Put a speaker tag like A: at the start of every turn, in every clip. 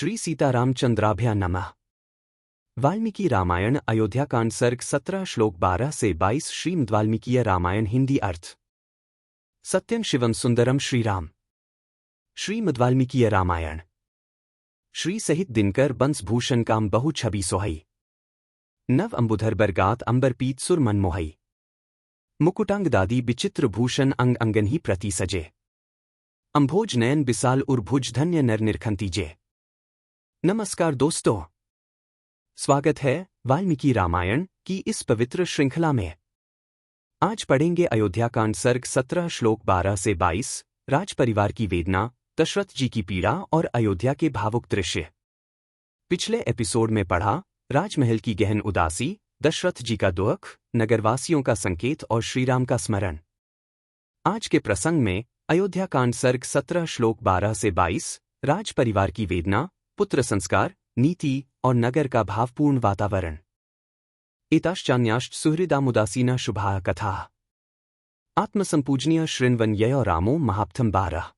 A: श्री सीतारामचंद्राभ्या नमः। वाल्मीकि रामायण अयोध्याकांड सर्ग 17 श्लोक 12 से 22। श्रीमद्वाल्मीकीय रामायण हिंदी अर्थ। सत्यं शिवम सुंदरम श्रीराम। श्रीमद्वाल्मीकीय रामायण। श्री सहित दिनकर बंस भूषण काम बहु छवि सोहई। नव अंबुधर बरगात अंबर पीत सुर मन मोहई। मुकुटांग दादी विचित्र भूषण अंग अंगन ही प्रति सजे। अंभोज नयन बिसाल उर्भुज धन्य नर निरखंतीजे। नमस्कार दोस्तों, स्वागत है वाल्मीकि रामायण की इस पवित्र श्रृंखला में। आज पढ़ेंगे अयोध्याकांड सर्ग 17 श्लोक 12 से 22। राज परिवार की वेदना, दशरथ जी की पीड़ा और अयोध्या के भावुक दृश्य। पिछले एपिसोड में पढ़ा राजमहल की गहन उदासी, दशरथ जी का दुख, नगरवासियों का संकेत और श्रीराम का स्मरण। आज के प्रसंग में अयोध्याकांड सर्ग 17 श्लोक 12 से 22। राज परिवार की वेदना, पुत्र संस्कार, नीति और नगर का भावपूर्ण वातावरण। एताश्चान्याश्च सुहृदामुदासीना शुभा कथा। आत्मसंपूजनीय शृण्वन ययो रामो महाप्थम 12।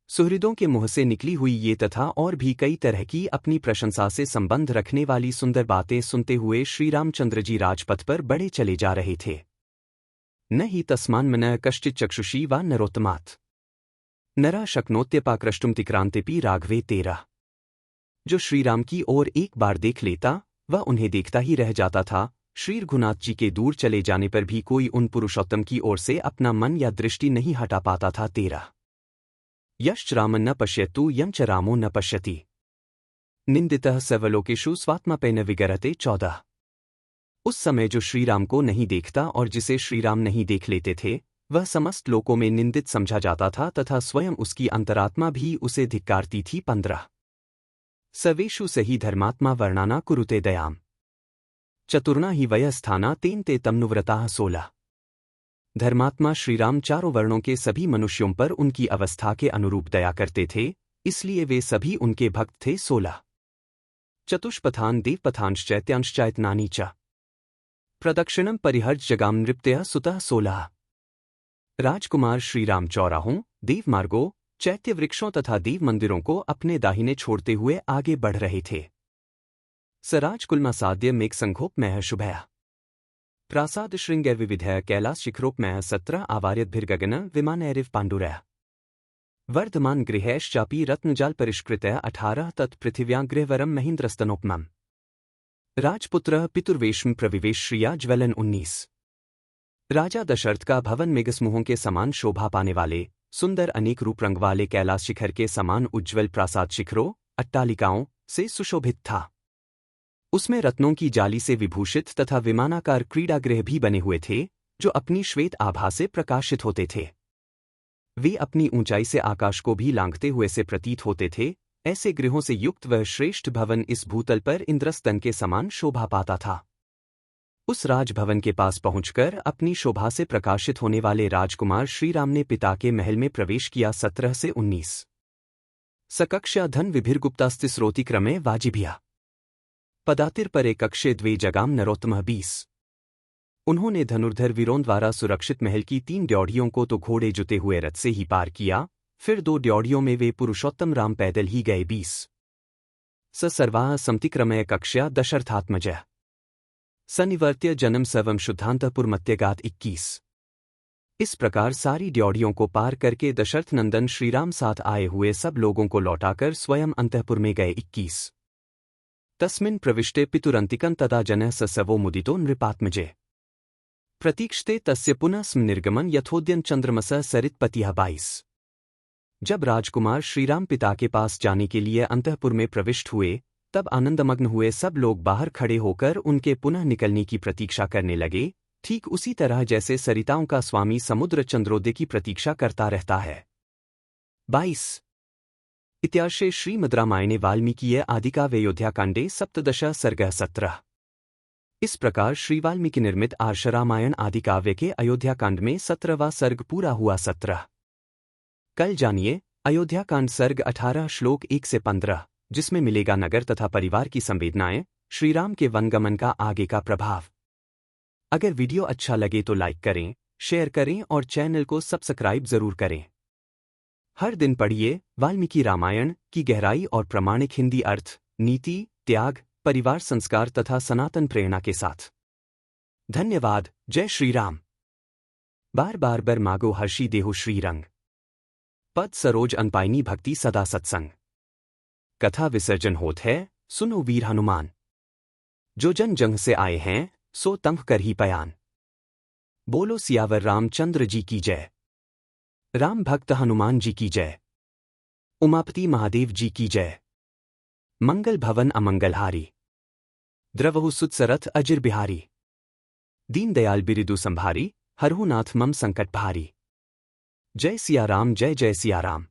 A: सुहृदों के मुंह से निकली हुई ये तथा और भी कई तरह की अपनी प्रशंसा से संबंध रखने वाली सुंदर बातें सुनते हुए श्री रामचंद्र जी राजपथ पर बढ़े चले जा रहे थे। न ही तस्मान्मनः कश्चित् चक्षुषी वा नरोत्तमात् नरा शक्नोत्यपाकृष्टुम तिक्रांतेपि राघवे 13। जो श्रीराम की ओर एक बार देख लेता वह उन्हें देखता ही रह जाता था। श्री रघुनाथ जी के दूर चले जाने पर भी कोई उन पुरुषोत्तम की ओर से अपना मन या दृष्टि नहीं हटा पाता था। 13। यश्च रामं न पश्यतु यं च रामो न पश्यति निंदितः सर्वलोकेषु स्वात्मापेन विगरते। 14। उस समय जो श्रीराम को नहीं देखता और जिसे श्रीराम नहीं देख लेते थे वह समस्त लोकों में निंदित समझा जाता था तथा स्वयं उसकी अंतरात्मा भी उसे धिक्कारती थी। 15। सर्वेषु सही धर्मात्मा वर्णाना कुरुते दयाम चतुर्ना ही वयस्थाना तेन ते तमनुव्रताः। 16। धर्मात्मा श्रीराम चारों वर्णों के सभी मनुष्यों पर उनकी अवस्था के अनुरूप दया करते थे, इसलिए वे सभी उनके भक्त थे। 16। चतुष्पथान देवपथांश्चैत्यांश्चैतनानि च प्रदक्षिणम परिहर्ज जगाम नृप्तयः सुतः। 16। राजकुमार श्रीराम चौराहों, देवमार्गों, चैत्य वृक्षों तथा देव मंदिरों को अपने दाहिने छोड़ते हुए आगे बढ़ रहे थे। सराजकुल्मासाद्य मेघ संघोपमयः शुभयः प्रासाद श्रृंगैर्विविधयः कैलास शिखरोपमयः। 17। आवार्यद्भिर्गगन विमानैरिव पाण्डुरयः वर्धमान गृहैश्चापि रत्नजाल परिष्कृतयः। 18। तत्पृथिव्यां गृहवरम महीन्द्रस्तनोपमम् राजपुत्रः पितुर्वेश्म प्रविवेश श्रिया ज्वलन। 19। राजा दशरथ का भवन मेघसमूहों के समान शोभा पाने वाले सुंदर अनेक रूप रंग वाले कैलाश शिखर के समान उज्ज्वल प्रासाद शिखरों, अट्टालिकाओं से सुशोभित था। उसमें रत्नों की जाली से विभूषित तथा विमानाकार क्रीड़ागृह भी बने हुए थे जो अपनी श्वेत आभा से प्रकाशित होते थे। वे अपनी ऊंचाई से आकाश को भी लांघते हुए से प्रतीत होते थे। ऐसे गृहों से युक्त वह श्रेष्ठ भवन इस भूतल पर इंद्रस्तन के समान शोभा पाता था। उस राजभवन के पास पहुंचकर अपनी शोभा से प्रकाशित होने वाले राजकुमार श्रीराम ने पिता के महल में प्रवेश किया। 17 से 19। सकक्षा धन विभिर्गुप्तास्तिस्रोति क्रमे वाजिभिया पदातिर्परे कक्षे द्वे जगाम नरोत्तमः। 20। उन्होंने धनुर्धर वीरों द्वारा सुरक्षित महल की 3 ड्योढ़ियों को तो घोड़े जुते हुए रथ से ही पार किया, फिर 2 ड्योढ़ियों में वे पुरुषोत्तम राम पैदल ही गए। 20। स सर्वाः समतिक्रमय कक्ष्या दशरथात्मजः सनिवर्त्य जन्म सर्वम शुद्धांतपुरमत्यगात। 21। इस प्रकार सारी ड्योढ़ियों को पार करके दशरथ नंदन श्रीराम साथ आए हुए सब लोगों को लौटाकर स्वयं अंतःपुर में गए। 21। तस्मिन् प्रविष्टे पितुरंतिकं तदा जनः स सवो मुदितो नृपात्मजे प्रतीक्षते तस्य पुनः स्म निर्गमन यथोद्यन चंद्रमसः सरित्पतिः। 22। जब राजकुमार श्रीराम पिता के पास जाने के लिए अंतःपुर में प्रविष्ट हुए तब आनंदमग्न हुए सब लोग बाहर खड़े होकर उनके पुनः निकलने की प्रतीक्षा करने लगे, ठीक उसी तरह जैसे सरिताओं का स्वामी समुद्र चंद्रोदय की प्रतीक्षा करता रहता है। 22। इत्यार्षे श्रीमद्रामायणे वाल्मीकीय आदिकाव्यायोध्याकाण्डे 17 सर्गः 17। इस प्रकार श्री वाल्मीकि निर्मित आर्ष रामायण आदिकाव्य के अयोध्याकांड में 17वां सर्ग पूरा हुआ। 17। कल जानिए अयोध्याकांड सर्ग 18 श्लोक 1 से 15, जिसमें मिलेगा नगर तथा परिवार की संवेदनाएं, श्रीराम के वनगमन का आगे का प्रभाव। अगर वीडियो अच्छा लगे तो लाइक करें, शेयर करें और चैनल को सब्सक्राइब जरूर करें। हर दिन पढ़िए वाल्मीकि रामायण की गहराई और प्रामाणिक हिंदी अर्थ, नीति, त्याग, परिवार संस्कार तथा सनातन प्रेरणा के साथ। धन्यवाद। जय श्री राम। बार बार बर मागो हर्षी देहो श्रीरंग। पद सरोज अनपाइनी भक्ति सदा सत्संग। कथा विसर्जन होत है, सुनो वीर हनुमान। जो जन जंग से आए हैं, सो तंग कर ही पयान। बोलो सियावर रामचंद्र जी की जय। राम भक्त हनुमान जी की जय। उमापति महादेव जी की जय। मंगल भवन अमंगलहारी। द्रवहु सुतसरथ अजिर बिहारी। दीन दयाल बिरिदु संभारी, हरहु नाथ मम संकट भारी। जय सिया राम, जय जय सिया राम।